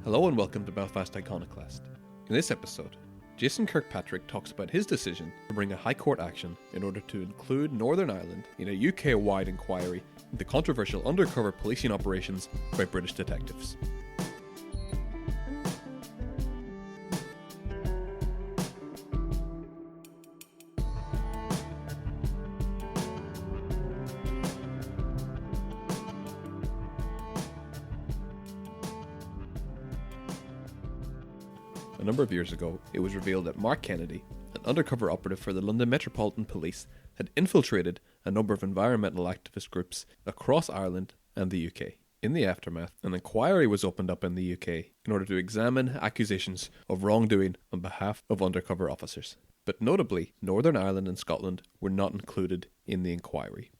Hello and welcome to Belfast Iconoclast. In this episode, Jason Kirkpatrick talks about his decision to bring a High Court action in order to include Northern Ireland in a UK-wide inquiry into controversial undercover policing operations by British detectives. A number of years ago, it was revealed that Mark Kennedy, an undercover operative for the London Metropolitan Police, had infiltrated a number of environmental activist groups across Ireland and the UK. In the aftermath, an inquiry was opened up in the UK in order to examine accusations of wrongdoing on behalf of undercover officers. But notably, Northern Ireland and Scotland were not included in the inquiry.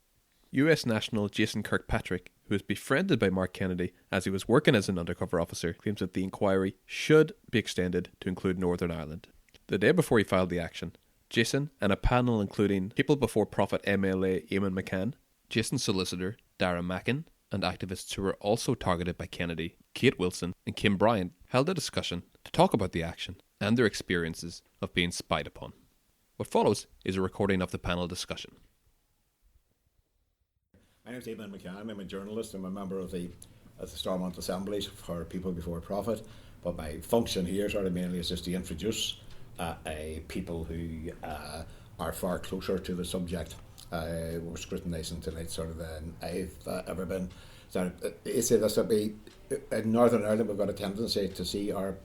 US national Jason Kirkpatrick, who was befriended by Mark Kennedy as he was working as an undercover officer, claims that the inquiry should be extended to include Northern Ireland. The day before he filed the action, Jason and a panel including People Before Profit MLA Eamon McCann, Jason's solicitor Dara Mackin, and activists who were also targeted by Kennedy, Kate Wilson and Kim Bryant, held a discussion to talk about the action and their experiences of being spied upon. What follows is a recording of the panel discussion. My name is Eamon McCann. I'm a journalist. I'm a member of the Stormont Assemblies for People Before Profit. But my function here mainly is just to introduce people who are far closer to the subject we're scrutinising tonight than I've ever been. So you say this would be, in Northern Ireland we've got a tendency to see our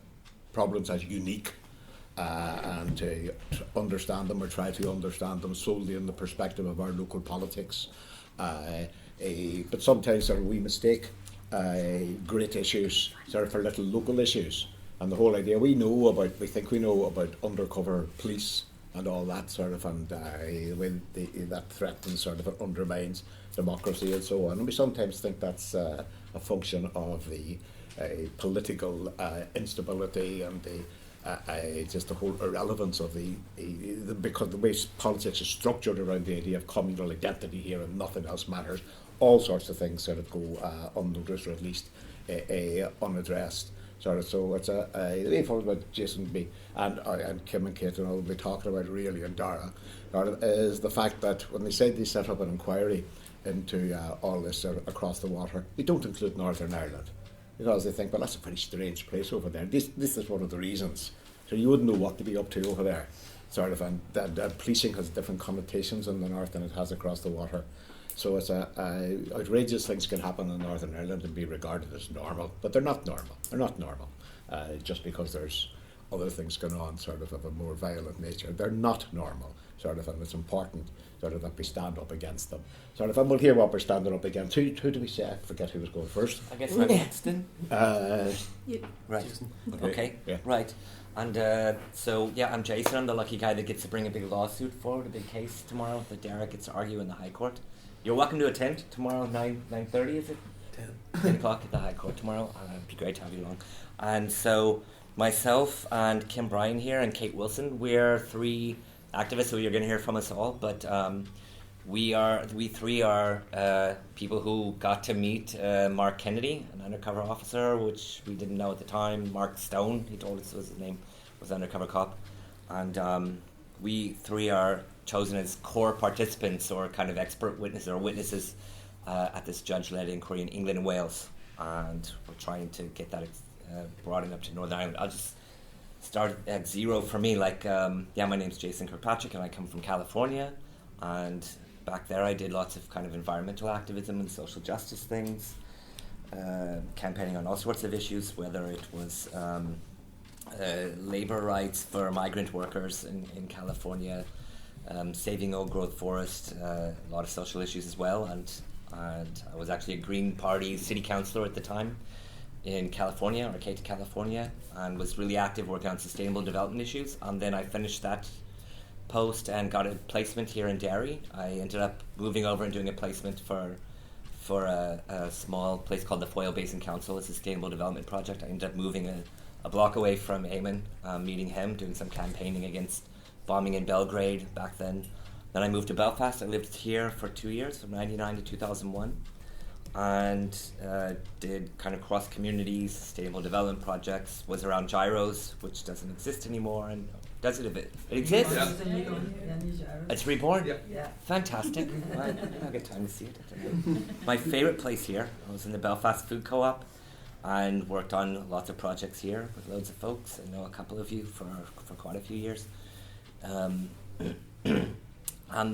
problems as unique and to understand them or try to understand them solely in the perspective of our local politics. But sometimes we mistake great issues for little local issues, and the whole idea we think we know about undercover police and all that and that threatens and undermines democracy and so on. And we sometimes think that's a function of the political instability and just the whole irrelevance of because the way politics is structured around the idea of communal identity here and nothing else matters. All sorts of things go unnoticed or at least unaddressed. So it's the way forward about Jason B and Kim and Kate and all we'll be talking about really and Dara is the fact that when they said they set up an inquiry into all this across the water, they don't include Northern Ireland. Because they think, well, that's a pretty strange place over there. This is one of the reasons. So you wouldn't know what to be up to over there. And that policing has different connotations in the north than it has across the water. So it's outrageous things can happen in Northern Ireland and be regarded as normal, but they're not normal. They're not normal. Just because there's other things going on of a more violent nature. They're not normal. And it's important that we stand up against them. And we'll hear what we're standing up against. Who do we say? I forget who was going first. I guess I'm Winston. Right. Okay. Yeah. Right. And I'm Jason. I'm the lucky guy that gets to bring a big lawsuit forward, a big case tomorrow that Derek gets to argue in the High Court. You're welcome to attend tomorrow, 9:30, is it? 10 o'clock at the High Court tomorrow. It'd be great to have you along. And so myself and Kim Bryant here and Kate Wilson, we're three activists who you're going to hear from us all, but we three are people who got to meet Mark Kennedy, an undercover officer, which we didn't know at the time. Mark Stone, he told us was his name, was undercover cop, and we three are chosen as core participants or kind of expert witnesses at this judge-led inquiry in England and Wales, and we're trying to get that broadened up to Northern Ireland. I'll just start at zero for me. My name's Jason Kirkpatrick and I come from California, and back there I did lots of kind of environmental activism and social justice things, campaigning on all sorts of issues, whether it was labour rights for migrant workers in California, saving old growth forest, a lot of social issues as well, and I was actually a Green Party city councillor at the time in California, Arcata, California, and was really active working on sustainable development issues. And then I finished that post and got a placement here in Derry. I ended up moving over and doing a placement for a small place called the Foyle Basin Council, a sustainable development project. I ended up moving a block away from Eamon, meeting him, doing some campaigning against bombing in Belgrade back then. Then I moved to Belfast. I lived here for 2 years, from 1999 to 2001. and did kind of cross communities, sustainable development projects, was around gyros, which doesn't exist anymore, and does it a bit? It exists? Yeah. It's reborn? Yeah. Fantastic. Well, I'll get time to see it. I don't know. My favourite place here, I was in the Belfast Food Co-op and worked on lots of projects here with loads of folks. I know a couple of you for quite a few years. And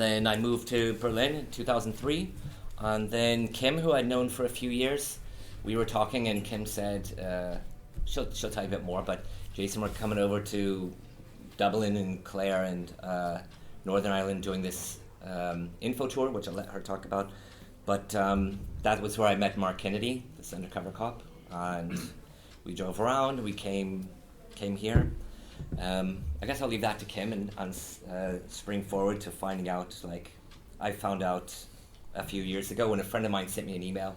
then I moved to Berlin in 2003. And then Kim, who I'd known for a few years, we were talking and Kim said, she'll tell you a bit more, but Jason, we're coming over to Dublin and Clare and Northern Ireland doing this info tour, which I'll let her talk about. But that was where I met Mark Kennedy, this undercover cop, and we drove around. We came here. I guess I'll leave that to Kim and spring forward to finding out. Like, I found out a few years ago when a friend of mine sent me an email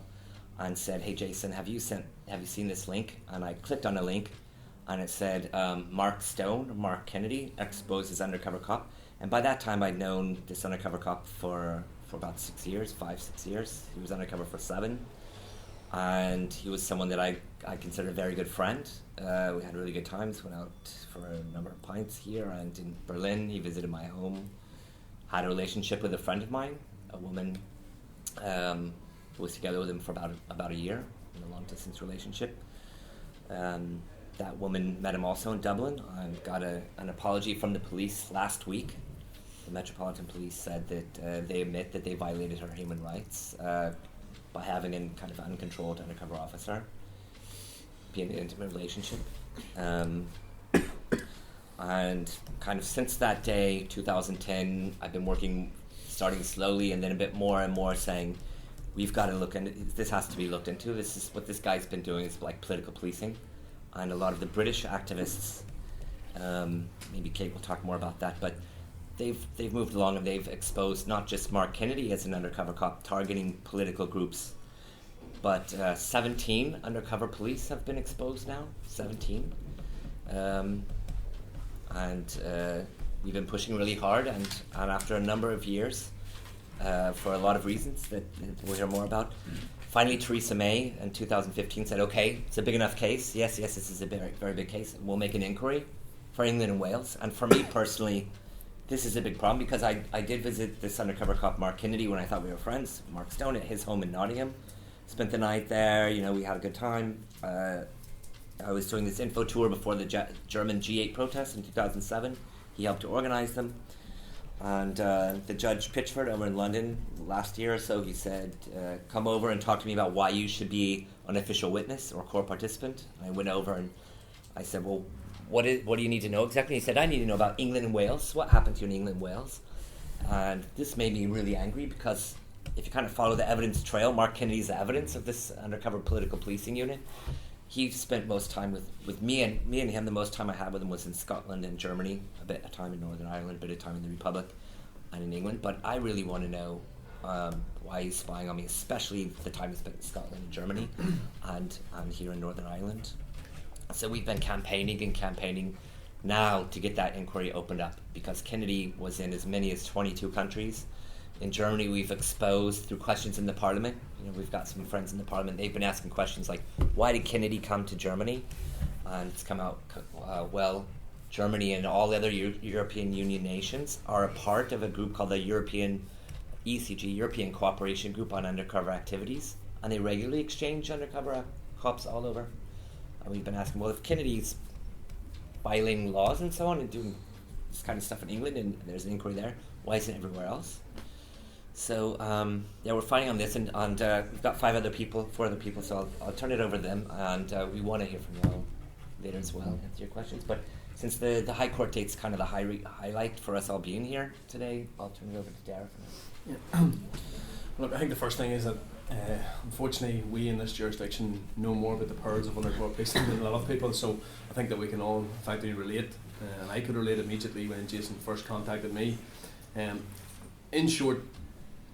and said, "Hey Jason, have you seen this link?" And I clicked on a link, and it said Mark Kennedy exposes undercover cop. And by that time, I'd known this undercover cop for about 6 years, 5-6 years. He was undercover for 7, and he was someone that I considered a very good friend. We had really good times, went out for a number of pints here and in Berlin. He visited my home, had a relationship with a friend of mine, a woman who was together with him for about a year in a long-distance relationship. That woman met him also in Dublin and got an apology from the police last week. The Metropolitan Police said that they admit that they violated her human rights by having a kind of uncontrolled undercover officer be in an intimate relationship. And kind of since that day, 2010, I've been working, starting slowly and then a bit more and more, saying, we've got to look into this. Has to be looked into. This is what this guy's been doing, is like political policing. And a lot of the British activists, maybe Kate will talk more about that, but they've moved along and they've exposed not just Mark Kennedy as an undercover cop targeting political groups, but 17 undercover police have been exposed now. 17. And we've been pushing really hard, and after a number of years, for a lot of reasons that we'll hear more about, finally Theresa May in 2015 said, okay, it's a big enough case. Yes, this is a very, very big case. We'll make an inquiry for England and Wales. And for me personally, this is a big problem, because I did visit this undercover cop, Mark Kennedy, when I thought we were friends, Mark Stone, at his home in Nottingham. Spent the night there, we had a good time. I was doing this info tour before the German G8 protests in 2007. He helped to organize them. And the Judge Pitchford over in London last year or so, he said, come over and talk to me about why you should be an official witness or court participant. And I went over and I said, well, what do you need to know exactly? He said, I need to know about England and Wales. What happened to you in England and Wales? And this made me really angry, because if you kind of follow the evidence trail, Mark Kennedy's evidence of this undercover political policing unit, he spent most time with me and him. The most time I had with him was in Scotland and Germany, a bit of time in Northern Ireland, a bit of time in the Republic and in England. But I really want to know why he's spying on me, especially the time he spent in Scotland and Germany and here in Northern Ireland. So we've been campaigning now to get that inquiry opened up, because Kennedy was in as many as 22 countries. In Germany, we've exposed through questions in the parliament. We've got some friends in the parliament. They've been asking questions like, why did Kennedy come to Germany? And it's come out, well, Germany and all other European Union nations are a part of a group called the European ECG, European Cooperation Group on Undercover Activities. And they regularly exchange undercover cops all over. And we've been asking, well, if Kennedy's violating laws and so on and doing this kind of stuff in England, and there's an inquiry there, why isn't it everywhere else? So we're fighting on this, and we've got 4 other people, so I'll turn it over to them, and we want to hear from you all later as well, answer your questions. But since the High Court date's kind of the highlight for us all being here today, I'll turn it over to Derek. Yeah. Look, I think the first thing is that unfortunately we in this jurisdiction know more about the perils of undercover policing than a lot of people, so I think that we can all in fact relate, and I could relate immediately when Jason first contacted me. In short,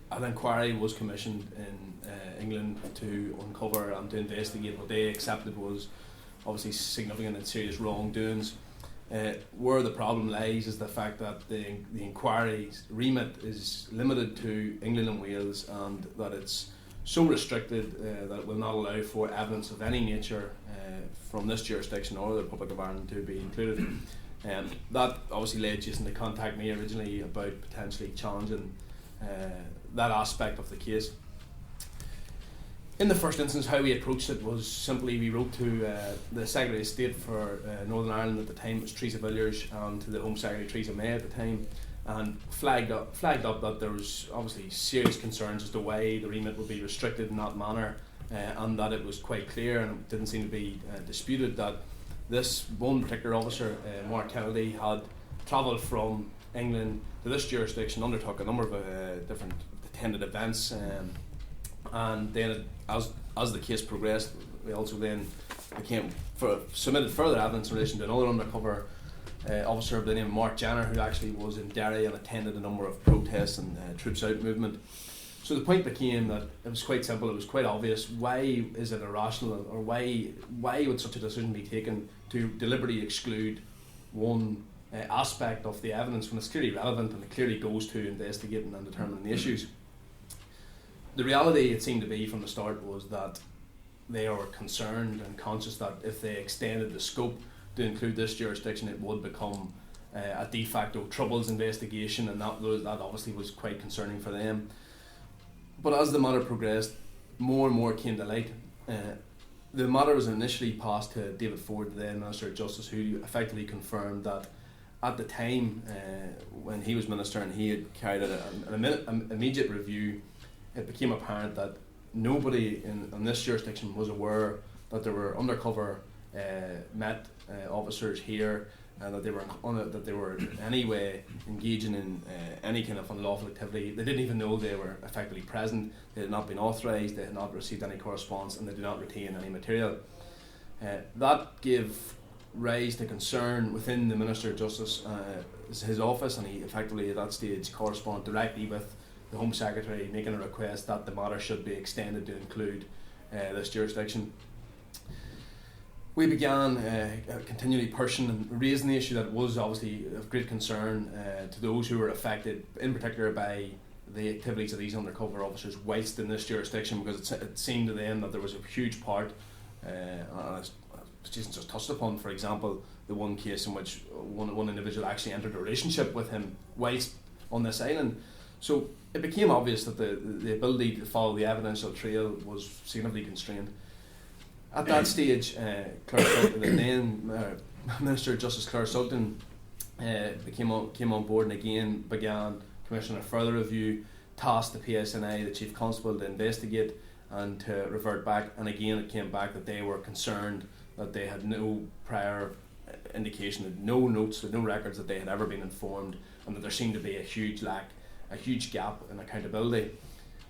an inquiry was commissioned in England to uncover and to investigate what they accepted was obviously significant and serious wrongdoings. Where the problem lies is the fact that the inquiry's remit is limited to England and Wales, and that it's so restricted that it will not allow for evidence of any nature from this jurisdiction or the Republic of Ireland to be included. That obviously led Jason to contact me originally about potentially challenging that aspect of the case. In the first instance, how we approached it was simply we wrote to the Secretary of State for Northern Ireland at the time, it was Theresa Villiers, and to the Home Secretary Theresa May at the time, and flagged up that there was obviously serious concerns as to why the remit would be restricted in that manner, and that it was quite clear, and it didn't seem to be disputed, that this one particular officer, Mark Kennedy, had travelled from England to this jurisdiction, undertook a number of different attended events, and then as the case progressed, we also then submitted further evidence in relation to another undercover officer by the name of Mark Jenner, who actually was in Derry and attended a number of protests and troops out movement. So the point became that it was quite simple, it was quite obvious, why is it irrational, or why would such a decision be taken to deliberately exclude one aspect of the evidence when it's clearly relevant and it clearly goes to investigating and determining the issues. The reality, it seemed to be from the start, was that they are concerned and conscious that if they extended the scope to include this jurisdiction, it would become a de facto troubles investigation, and that obviously was quite concerning for them. But as the matter progressed, more and more came to light. The matter was initially passed to David Ford, the then Minister of Justice, who effectively confirmed that at the time when he was Minister and he had carried out an immediate review, it became apparent that nobody in this jurisdiction was aware that there were undercover Met officers here, and that they were in any way engaging in any kind of unlawful activity. They didn't even know they were effectively present. They had not been authorised, they had not received any correspondence, and they did not retain any material. That gave rise to concern within the Minister of Justice, his office, and he effectively at that stage corresponded directly with the Home Secretary, making a request that the matter should be extended to include this jurisdiction. We began continually pushing and raising the issue that it was obviously of great concern to those who were affected, in particular by the activities of these undercover officers whilst in this jurisdiction, because it seemed to them that there was a huge part, as Jason just touched upon, for example, the one case in which one individual actually entered a relationship with him whilst on this island. So it became obvious that the ability to follow the evidential trail was significantly constrained. At that stage, Claire Sultan, the then Minister of Justice Claire Sultan, came on board and again began commissioning a further review, tasked the PSNI, the Chief Constable, to investigate and to revert back. And again, it came back that they were concerned that they had no prior indication, had no notes, had no records that they had ever been informed, and that there seemed to be a huge gap in accountability.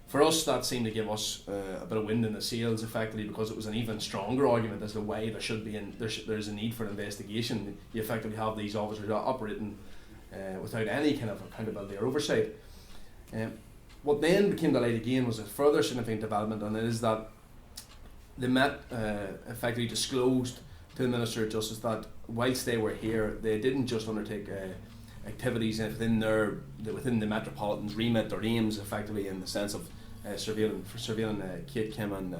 For us, that seemed to give us a bit of wind in the sails, effectively, because it was an even stronger argument as to why there should be there's a need for an investigation. You effectively have these officers operating without any kind of accountability or oversight. What then became to light again was a further significant development, and it is that the Met effectively disclosed to the Minister of Justice that whilst they were here, they didn't just undertake activities within the Metropolitan's remit or aims, effectively, in the sense of surveilling Kate, Kim and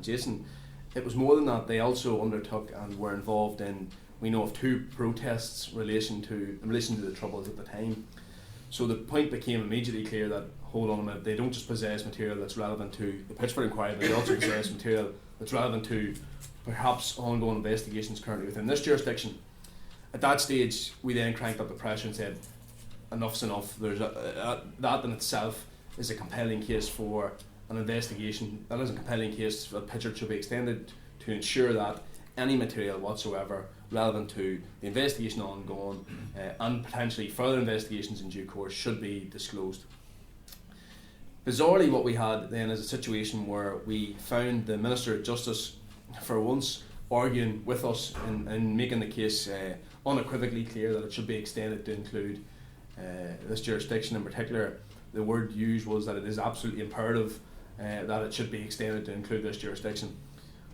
Jason. It was more than that. They also undertook and were involved in, we know of 2 protests in relation to the Troubles at the time. So the point became immediately clear that, hold on a minute, they don't just possess material that's relevant to the Pittsburgh inquiry, but they also possess material that's relevant to perhaps ongoing investigations currently within this jurisdiction. At that stage, we then cranked up the pressure and said, enough's enough. There's that in itself is a compelling case for an investigation. That is a compelling case that Pittsburgh should be extended to ensure that any material whatsoever relevant to the investigation ongoing and potentially further investigations in due course should be disclosed. Bizarrely, what we had then is a situation where we found the Minister of Justice, for once, arguing with us in making the case unequivocally clear that it should be extended to include this jurisdiction. In particular, the word used was that it is absolutely imperative that it should be extended to include this jurisdiction.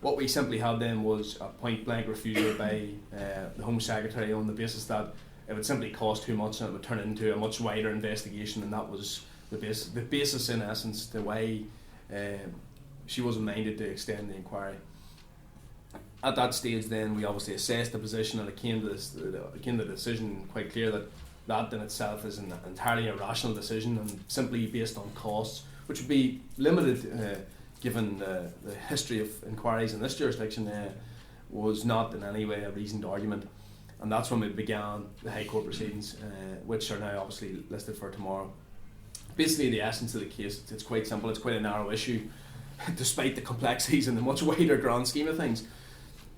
What we simply had then was a point blank refusal by the Home Secretary on the basis that it would simply cost too much and it would turn into a much wider investigation, and that was the basis in essence, the way she wasn't minded to extend the inquiry. At that stage, then we obviously assessed the position, and it came to the decision quite clear that in itself is an entirely irrational decision and simply based on costs, which would be limited given the history of inquiries in this jurisdiction, was not in any way a reasoned argument. And that's when we began the High Court proceedings, which are now obviously listed for tomorrow. Basically, the essence of the case, it's quite simple. It's quite a narrow issue, despite the complexities and the much wider grand scheme of things.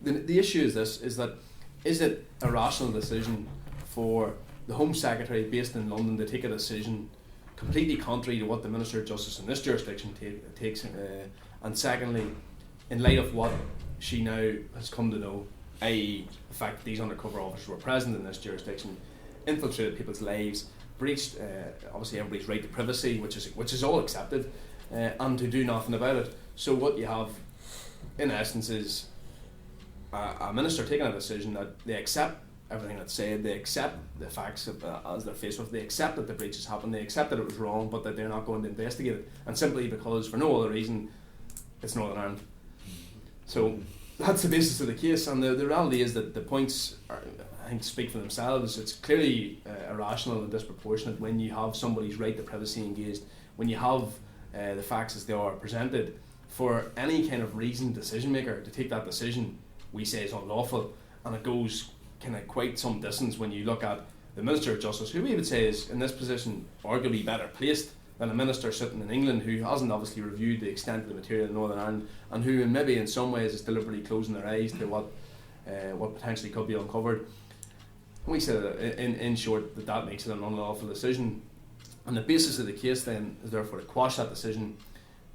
The issue is this, is it a rational decision for the Home Secretary based in London to take a decision completely contrary to what the Minister of Justice in this jurisdiction takes, and secondly, in light of what she now has come to know, i.e. the fact that these undercover officers were present in this jurisdiction, infiltrated people's lives, breached obviously everybody's right to privacy, which is all accepted, and to do nothing about it. So what you have in essence is a minister taking a decision that they accept everything that's said, they accept the facts as they're faced with, they accept that the breach has happened, they accept that it was wrong, but that they're not going to investigate it, and simply because for no other reason it's Northern Ireland. So that's the basis of the case, and the reality is that the points I think speak for themselves. It's clearly irrational and disproportionate when you have somebody's right to privacy engaged, when you have the facts as they are presented. For any kind of reasoned decision maker to take that decision, we say is unlawful, and it goes kind of quite some distance when you look at the Minister of Justice, who we would say is in this position arguably better placed than a minister sitting in England, who hasn't obviously reviewed the extent of the material in Northern Ireland, and who maybe in some ways is deliberately closing their eyes to what potentially could be uncovered. And we say that in short that makes it an unlawful decision, and the basis of the case then is therefore to quash that decision,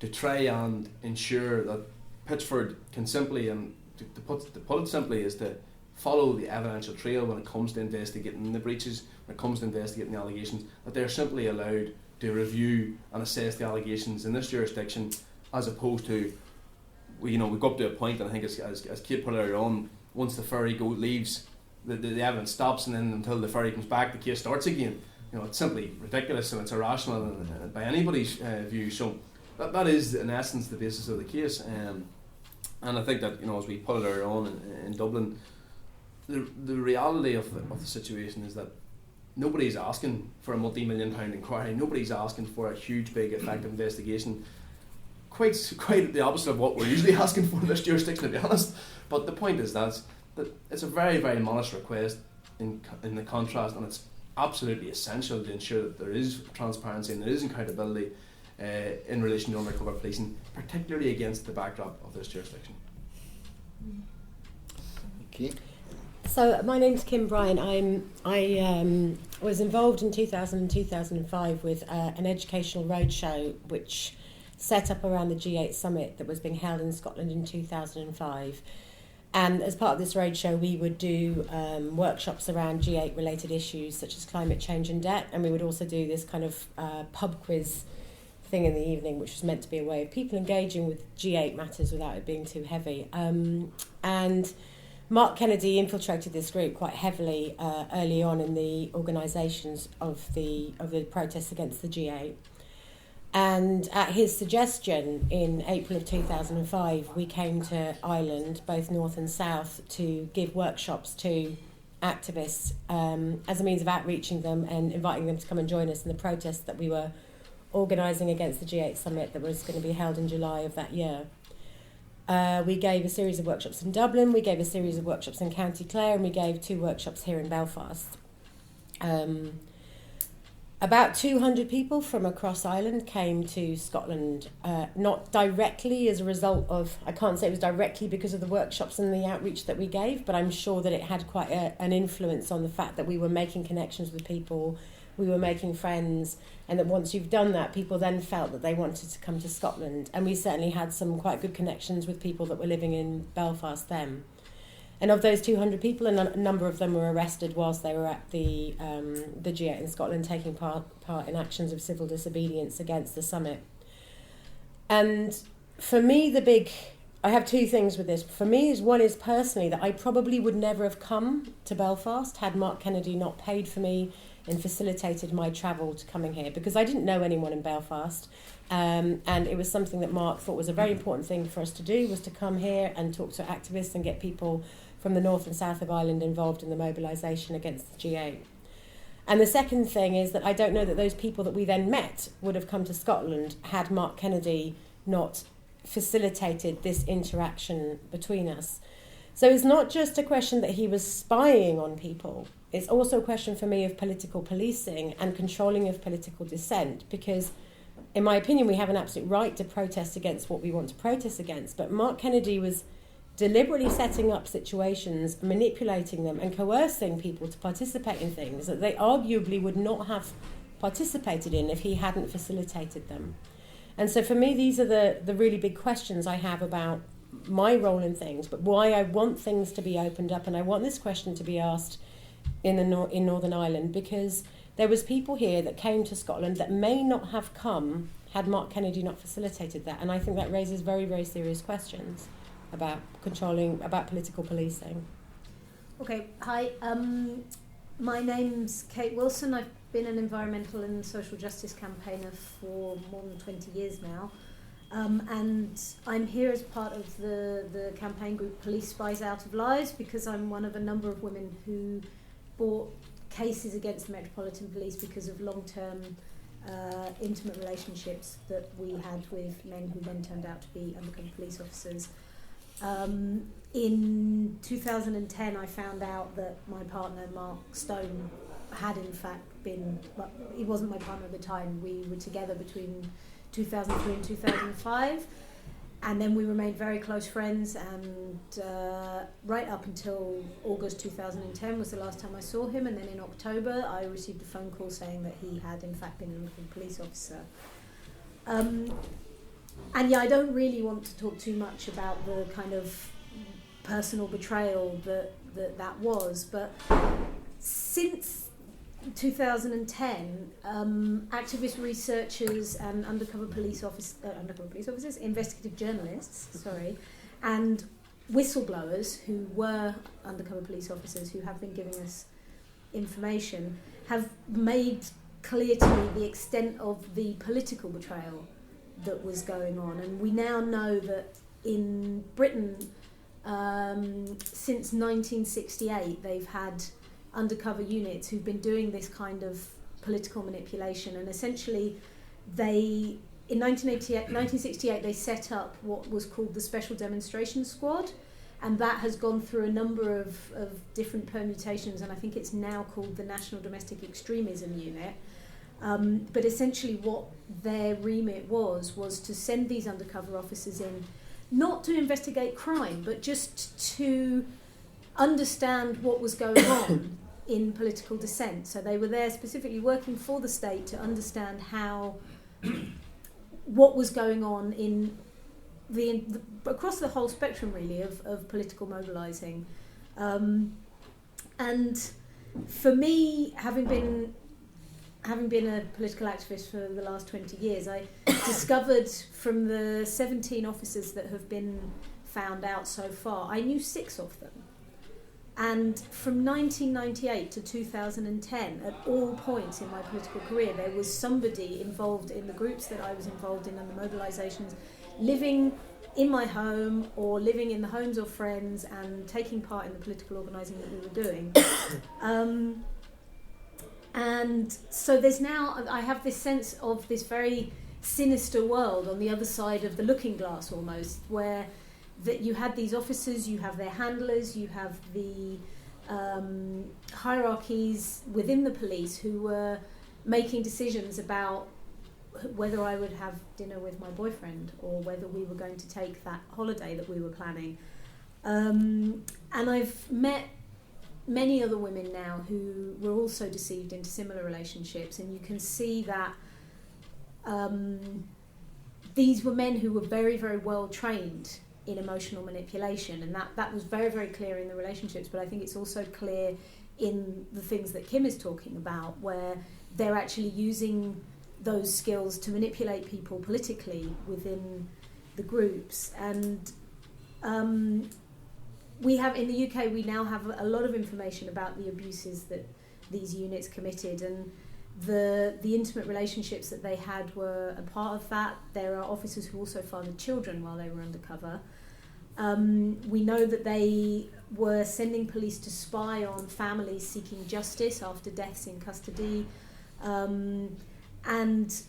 to try and ensure that Pitchford can simply, and to put it simply, is to follow the evidential trail when it comes to investigating the breaches, when it comes to investigating the allegations, that they're simply allowed to review and assess the allegations in this jurisdiction, as opposed to, we go up to a point, and I think as Kate put it earlier on, once the ferry leaves, the evidence stops, and then until the ferry comes back, the case starts again. It's simply ridiculous, and it's irrational by anybody's view. So that is in essence the basis of the case, and I think that as we put it earlier on in Dublin, the reality of the situation is that nobody's asking for a multi-million-pound inquiry. Nobody's asking for a huge, big, effective investigation. Quite the opposite of what we're usually asking for in this jurisdiction, to be honest. But the point is that it's a very, very modest request in the contrast, and it's absolutely essential to ensure that there is transparency and there is accountability in relation to undercover policing, particularly against the backdrop of this jurisdiction. Okay. So my name's Kim Bryan. I was involved in 2000 and 2005 with an educational roadshow which set up around the G8 summit that was being held in Scotland in 2005. And as part of this roadshow, we would do workshops around G8 related issues such as climate change and debt, and we would also do this kind of pub quiz thing in the evening, which was meant to be a way of people engaging with G8 matters without it being too heavy. And Mark Kennedy infiltrated this group quite heavily early on in the organisations of the protests against the G8. And at his suggestion, in April of 2005, we came to Ireland, both north and south, to give workshops to activists as a means of outreaching them and inviting them to come and join us in the protests that we were organising against the G8 summit that was going to be held in July of that year. We gave a series of workshops in Dublin, we gave a series of workshops in County Clare, and we gave 2 workshops here in Belfast. About 200 people from across Ireland came to Scotland, not directly as a result of, I can't say it was directly because of the workshops and the outreach that we gave, but I'm sure that it had quite an influence on the fact that we were making connections with people, we were making friends, and that once you've done that, people then felt that they wanted to come to Scotland. And we certainly had some quite good connections with people that were living in Belfast then. And of those 200 people, a number of them were arrested whilst they were at the G8 in Scotland, taking part in actions of civil disobedience against the summit. And for me, I have 2 things with this. For me, one is personally that I probably would never have come to Belfast had Mark Kennedy not paid for me and facilitated my travel to coming here, because I didn't know anyone in Belfast. And it was something that Mark thought was a very important thing for us to do, was to come here and talk to activists and get people from the north and south of Ireland involved in the mobilisation against the G8. And the second thing is that I don't know that those people that we then met would have come to Scotland had Mark Kennedy not facilitated this interaction between us. So it's not just a question that he was spying on people. It's also a question for me of political policing and controlling of political dissent, because in my opinion, we have an absolute right to protest against what we want to protest against. But Mark Kennedy was deliberately setting up situations, manipulating them and coercing people to participate in things that they arguably would not have participated in if he hadn't facilitated them. And so for me, these are the really big questions I have about my role in things, but why I want things to be opened up, and I want this question to be asked in Northern Ireland, because there was people here that came to Scotland that may not have come had Mark Kennedy not facilitated that. And I think that raises very, very serious questions about political policing. Okay, hi. My name's Kate Wilson. I've been an environmental and social justice campaigner for more than 20 years now. And I'm here as part of the campaign group Police Spies Out of Lives, because I'm one of a number of women who brought cases against the Metropolitan Police because of long-term intimate relationships that we had with men who then turned out to be undercover police officers. In 2010, I found out that my partner, Mark Stone, had in fact been, well, he wasn't my partner at the time, we were together between 2003 and 2005, and then we remained very close friends, and right up until August 2010 was the last time I saw him, and then in October I received a phone call saying that he had in fact been an undercover police officer. And yeah, I don't really want to talk too much about the kind of personal betrayal that was, but since 2010, activist researchers and undercover police officers, investigative journalists, and whistleblowers who were undercover police officers who have been giving us information have made clear to me the extent of the political betrayal that was going on. And we now know that in Britain, since 1968, they've had undercover units who've been doing this kind of political manipulation, and essentially in 1968 they set up what was called the Special Demonstration Squad, and that has gone through a number of different permutations, and I think it's now called the National Domestic Extremism Unit. But essentially what their remit was to send these undercover officers in, not to investigate crime, but just to understand what was going on in political dissent. So they were there specifically working for the state to understand what was going on in across the whole spectrum really of political mobilising. And for me, having been a political activist for the last 20 years, I discovered from the 17 officers that have been found out so far, I knew 6 of them. And from 1998 to 2010, at all points in my political career, there was somebody involved in the groups that I was involved in and the mobilisations, living in my home or living in the homes of friends and taking part in the political organising that we were doing. And so I have this sense of this very sinister world on the other side of the looking glass almost, where that you had these officers, you have their handlers, you have the hierarchies within the police who were making decisions about whether I would have dinner with my boyfriend or whether we were going to take that holiday that we were planning. And I've met many other women now who were also deceived into similar relationships, and you can see that these were men who were very, very well trained in emotional manipulation, and that was very, very clear in the relationships, but I think it's also clear in the things that Kim is talking about, where they're actually using those skills to manipulate people politically within the groups. And we have in the UK, we now have a lot of information about the abuses that these units committed, and the intimate relationships that they had were a part of that. There are officers who also fathered children while they were undercover. We know that they were sending police to spy on families seeking justice after deaths in custody, and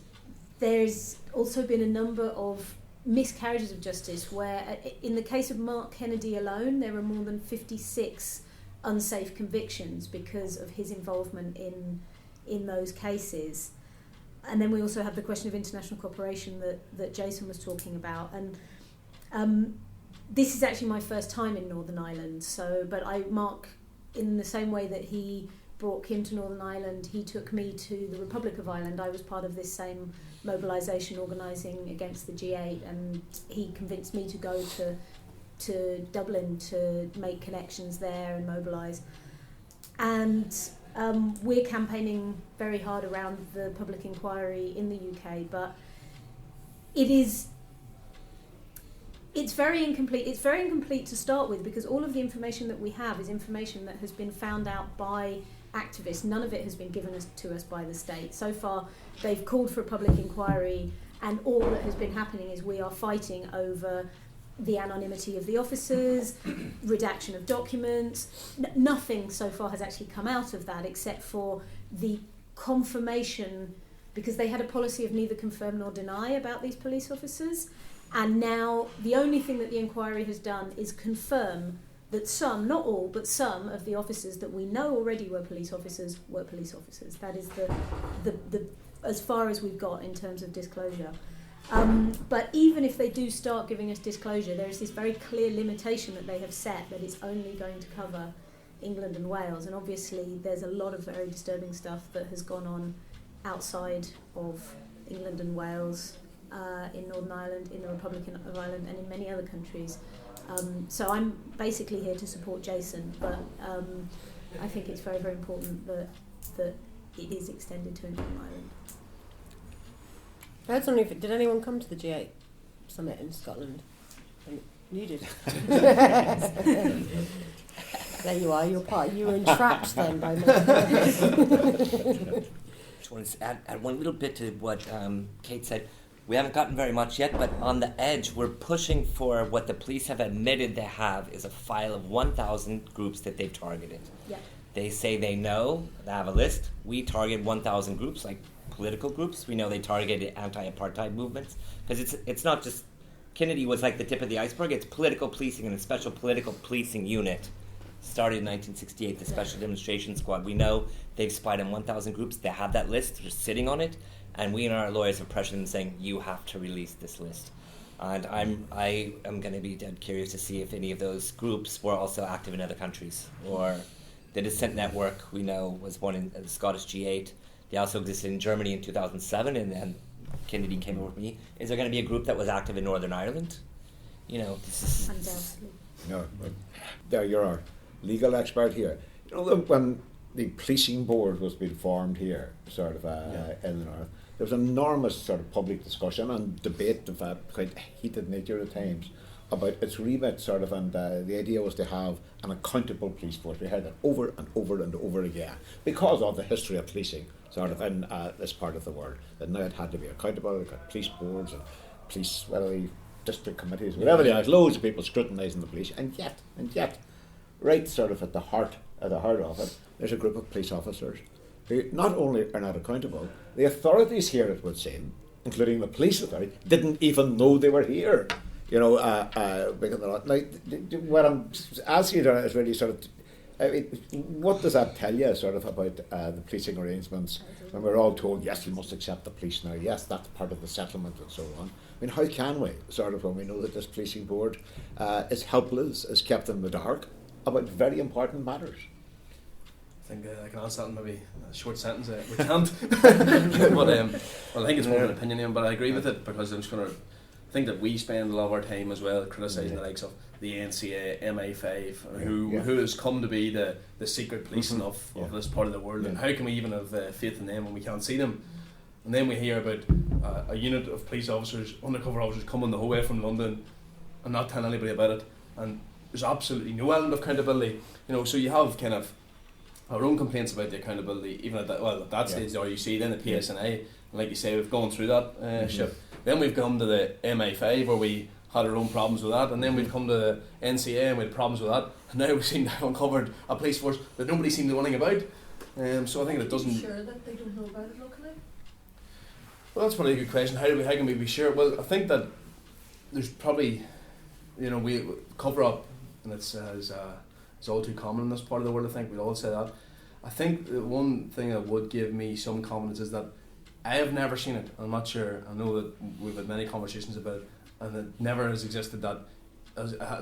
there's also been a number of miscarriages of justice where, in the case of Mark Kennedy alone, there are more than 56 unsafe convictions because of his involvement in those cases. And then we also have the question of international cooperation that Jason was talking about. And this is actually my first time in Northern Ireland, but Mark, in the same way that he brought Kim to Northern Ireland, he took me to the Republic of Ireland. I was part of this same mobilisation organising against the G8, and he convinced me to go to Dublin to make connections there and mobilise. And we're campaigning very hard around the public inquiry in the UK, but it's very incomplete. It's very incomplete to start with, because all of the information that we have is information that has been found out by activists. None of it has been given to us by the state. So far, they've called for a public inquiry, and all that has been happening is we are fighting over the anonymity of the officers, redaction of documents. Nothing so far has actually come out of that, except for the confirmation, because they had a policy of neither confirm nor deny about these police officers. And now the only thing that the inquiry has done is confirm that some, not all, but some of the officers that we know already were police officers. That is the as far as we've got in terms of disclosure. But even if they do start giving us disclosure, there is this very clear limitation that they have set, that it's only going to cover England and Wales. And obviously there's a lot of very disturbing stuff that has gone on outside of England and Wales, in Northern Ireland, in the Republic of Ireland, and in many other countries. So I'm basically here to support Jason, but I think it's very, very important that it is extended to Northern Ireland. I was wondering did anyone come to the G8 summit in Scotland? You did. There you are. You were entrapped then by me. Just want to add one little bit to what Kate said. We haven't gotten very much yet, but on the edge, we're pushing for what the police have admitted they have is a file of 1,000 groups that they've targeted. Yeah. They say they know, they have a list. We target 1,000 groups, like political groups. We know they targeted anti-apartheid movements. Because it's not just, Kennedy was like the tip of the iceberg, it's political policing and a special political policing unit. Started in 1968, the Special Demonstration Squad. We know they've spied on 1,000 groups. They have that list, they're sitting on it. And we and our lawyers have pressured them saying, you have to release this list. And I am going to be dead curious to see if any of those groups were also active in other countries. Or the Dissent Network, we know, was one in the Scottish G8. They also existed in Germany in 2007, and then Kennedy came over with me. Is there going to be a group that was active in Northern Ireland? This is... Undoubtedly. No, there you're our legal expert here. When the policing board was being formed here, in the north, there was enormous sort of public discussion and debate, in fact, quite heated nature at times, about its remit, and the idea was to have an accountable police force. We heard that over and over and over again, because of the history of policing, in this part of the world, that now it had to be accountable. We've got police boards and police, district committees, whatever they are, loads of people scrutinising the police, and yet, right at the heart of it, there's a group of police officers who not only are not accountable, the authorities here, it would seem, including the police authority, didn't even know they were here. Now, what I'm asking you is really what does that tell you about the policing arrangements when we're all told, yes, you must accept the police now, yes, that's part of the settlement and so on. I mean, how can we, when we know that this policing board is helpless, is kept in the dark about very important matters? I think I can answer that in maybe a short sentence. We can't. But I think it's more of an opinion, but I agree with it, because I'm just going to think that we spend a lot of our time as well criticising the likes of the NCA, MI5, who has come to be the secret policing of this part of the world, and how can we even have faith in them when we can't see them? And then we hear about a unit of police officers, undercover officers, coming the whole way from London and not telling anybody about it, and there's absolutely no element of accountability. So you have our own complaints about the accountability, even at that stage, or you see then the PSNA, and like you say, we've gone through that ship. Then we've come to the MI5 where we had our own problems with that, and then we've come to the NCA and we had problems with that, and now we seem to have uncovered a police force that nobody seemed to know anything about. So I think it doesn't. Are you sure that they don't know about it locally? Well, that's probably a good question. How can we be sure? Well, I think that there's probably, we cover up, and it's all too common in this part of the world. I think we'd all say that. I think the one thing that would give me some confidence is that I have never seen it. I'm not sure. I know that we've had many conversations about it, and it never has existed that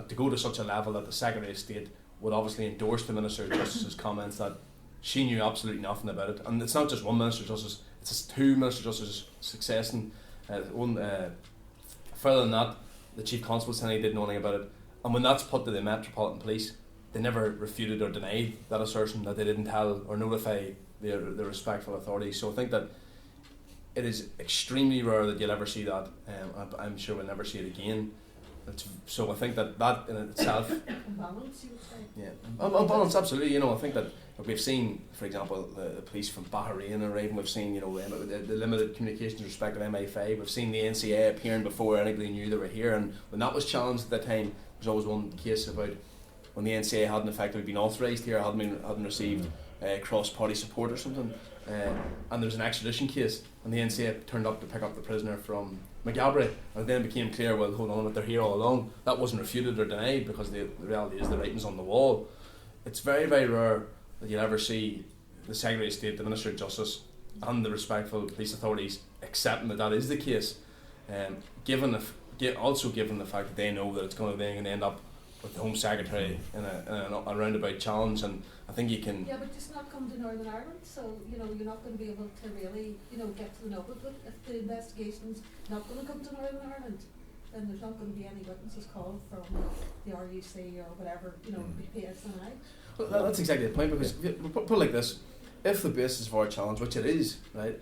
to go to such a level that the Secretary of State would obviously endorse the Minister of Justice's comments that she knew absolutely nothing about it. And it's not just one Minister of Justice, it's two Minister of Justice's succession. Further than that, the Chief Constable said he didn't know anything about it. And when that's put to the Metropolitan Police, they never refuted or denied that assertion that they didn't tell or notify the respectful authorities. So I think that it is extremely rare that you'll ever see that. I'm sure we'll never see it again. So I think that in itself... On balance, you would say? Yeah, on balance, absolutely. I think that we've seen, for example, the police from Bahrain arriving. We've seen, the limited communications with respect to MI5. We've seen the NCA appearing before anybody knew they were here. And when that was challenged at that time, there's always one case about when the NCA hadn't effectively been authorised here, hadn't received cross-party support or something. And there was an extradition case, and the NCA turned up to pick up the prisoner from McGabry, and it then became clear, well, hold on, they're here all along. That wasn't refuted or denied because the reality is the writing's on the wall. It's very, very rare that you'll ever see the Secretary of State, the Minister of Justice, and the respectful police authorities accepting that is the case. Given the fact that they know that it's going to then end up with the Home Secretary in a roundabout challenge, and I think you can... Yeah, but it's not come to Northern Ireland, so, you're not going to be able to really, get to the nub of it. If the investigation's not going to come to Northern Ireland, then there's not going to be any witnesses called from the RUC or whatever, PSNI. Well, that's exactly the point, because put it like this, if the basis for our challenge, which it is, right,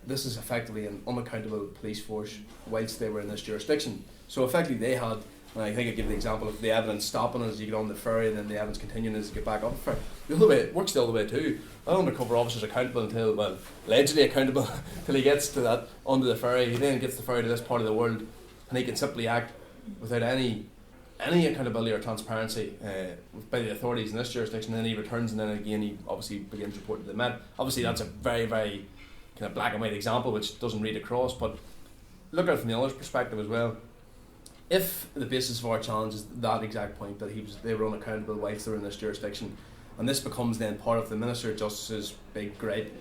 this is effectively an unaccountable police force whilst they were in this jurisdiction. So effectively they had... And I think I give the example of the evidence stopping as you get on the ferry, and then the evidence continuing as you get back off the ferry. The other way, it works the other way too. An undercover officer is accountable until, allegedly accountable until he gets to that, onto the ferry. He then gets the ferry to this part of the world, and he can simply act without any accountability or transparency by the authorities in this jurisdiction. And then he returns, and then again he obviously begins reporting to the Met. Obviously that's a very, very kind of black and white example which doesn't read across, but look at it from the other's perspective as well. If the basis of our challenge is that exact point, that they were unaccountable whilst they were in this jurisdiction, and this becomes then part of the Minister of Justice's big gripe,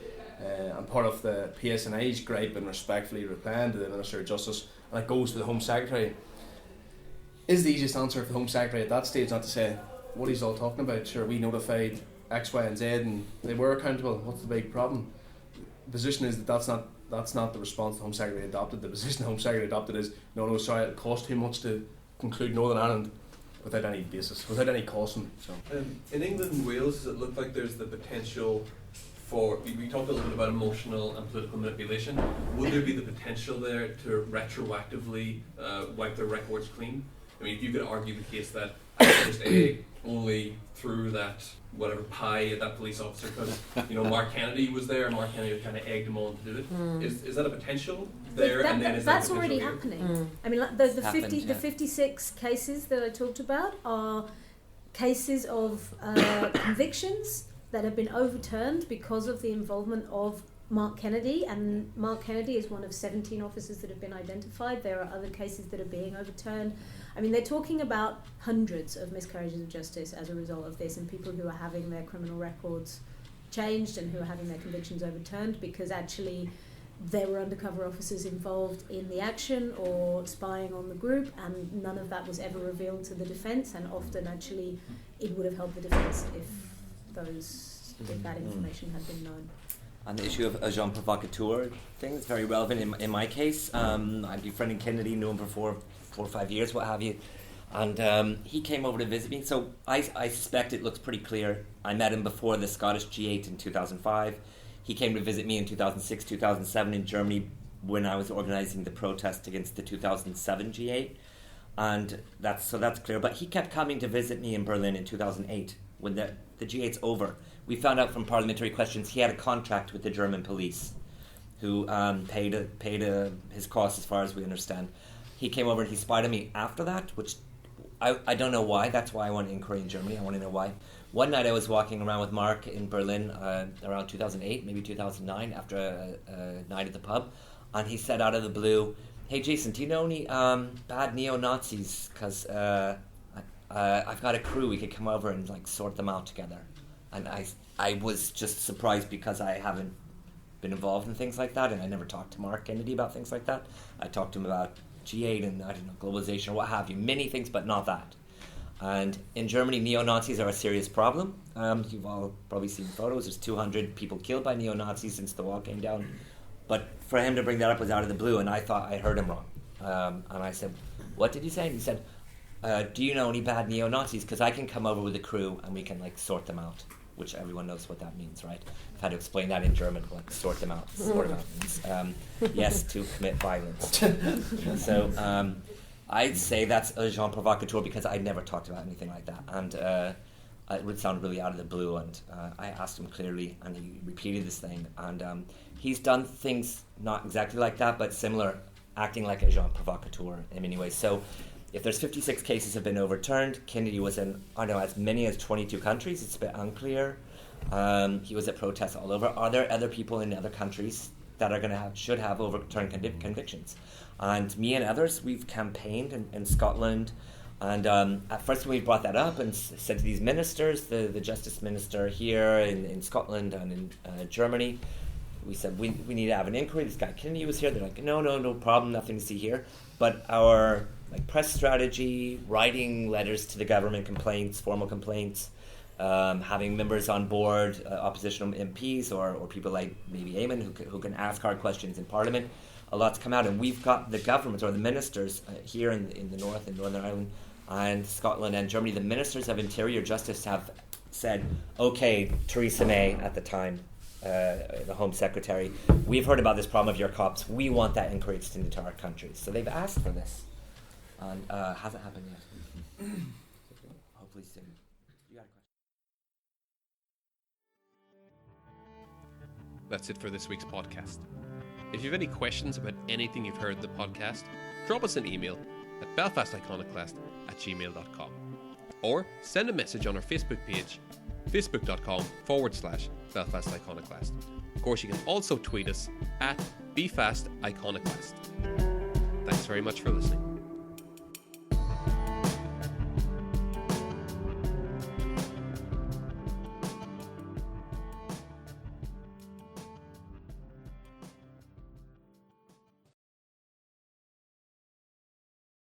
and part of the PSNI's gripe in respectfully replying to the Minister of Justice, and it goes to the Home Secretary, is the easiest answer for the Home Secretary at that stage not to say, what he's all talking about, sure, we notified X, Y and Z and they were accountable, what's the big problem? The position is that that's not the response the Home Secretary adopted. The position the Home Secretary adopted is, no, sorry, it cost too much to conclude Northern Ireland without any basis, without any caution. So. In England and Wales, does it look like there's the potential for, we talked a little bit about emotional and political manipulation, would there be the potential there to retroactively wipe their records clean? I mean, if you could argue the case that just only through that whatever pie at that police officer because Mark Kennedy was there and Mark Kennedy kind of egged him on to do it. Is that a potential there? That's already happening. I mean, like the 56 cases that I talked about are cases of convictions that have been overturned because of the involvement of Mark Kennedy, and Mark Kennedy is one of 17 officers that have been identified. There are other cases that are being overturned. I mean, they're talking about hundreds of miscarriages of justice as a result of this, and people who are having their criminal records changed and who are having their convictions overturned because actually there were undercover officers involved in the action or spying on the group, and none of that was ever revealed to the defence, and often actually it would have helped the defence if that information had been known. On the issue of agent provocateur thing, it's very relevant in my case. I'm befriending Kennedy, knew him for 4 or 5 years, what have you. And he came over to visit me. So I suspect it looks pretty clear. I met him before the Scottish G8 in 2005. He came to visit me in 2006, 2007 in Germany when I was organising the protest against the 2007 G8. And that's clear. But he kept coming to visit me in Berlin in 2008 when the G8's over. We found out from parliamentary questions he had a contract with the German police, who paid his costs as far as we understand. He came over and he spied on me after that, which I don't know why. That's why I want an inquiry in Germany. I want to know why. One night I was walking around with Mark in Berlin around 2008, maybe 2009, after a night at the pub, and he said out of the blue, "Hey Jason, do you know any bad neo-Nazis? Because I've got a crew. We could come over and like sort them out together." And I was just surprised because I haven't been involved in things like that, and I never talked to Mark Kennedy about things like that. I talked to him about G8 and, I don't know, globalization or what have you, many things, but not that. And in Germany, neo-Nazis are a serious problem. You've all probably seen photos. There's 200 people killed by neo-Nazis since the wall came down. But for him to bring that up was out of the blue, and I thought I heard him wrong. And I said, "What did you say?" And he said, "Do you know any bad neo-Nazis? Because I can come over with a crew and we can like sort them out." Which everyone knows what that means, right? I've had to explain that in German, like sort them out. Sort them out means yes to commit violence. So I'd say that's a genre provocateur because I never talked about anything like that, and it would sound really out of the blue. And I asked him clearly, and he repeated this thing. And he's done things not exactly like that, but similar, acting like a genre provocateur in many ways. So if there's 56 cases have been overturned, Kennedy was in, I don't know, as many as 22 countries. It's a bit unclear. He was at protests all over. Are there other people in other countries that are should have overturned convictions? And me and others, we've campaigned in Scotland. And at first when we brought that up and said to these ministers, the justice minister here in Scotland and in Germany, we said, we need to have an inquiry. This guy Kennedy was here. They're like, no problem, nothing to see here. But our press strategy, writing letters to the government, complaints, formal complaints, having members on board, oppositional MPs or people like maybe Eamon who can ask hard questions in Parliament, a lot's come out. And we've got the government or the ministers here in the north, in Northern Ireland and Scotland and Germany, the ministers of Interior Justice have said, okay, Theresa May at the time, the Home Secretary, we've heard about this problem of your cops. We want that inquiry extended to our countries. So they've asked for this. And hasn't happened yet. Hopefully soon. You got a question? That's it for this week's podcast. If you have any questions about anything you've heard in the podcast, drop us an email at belfasticonoclast@gmail.com or send a message on our Facebook page, facebook.com/BelfastIconoclast. Of course, you can also tweet us at BeFastIconoclast. Thanks very much for listening.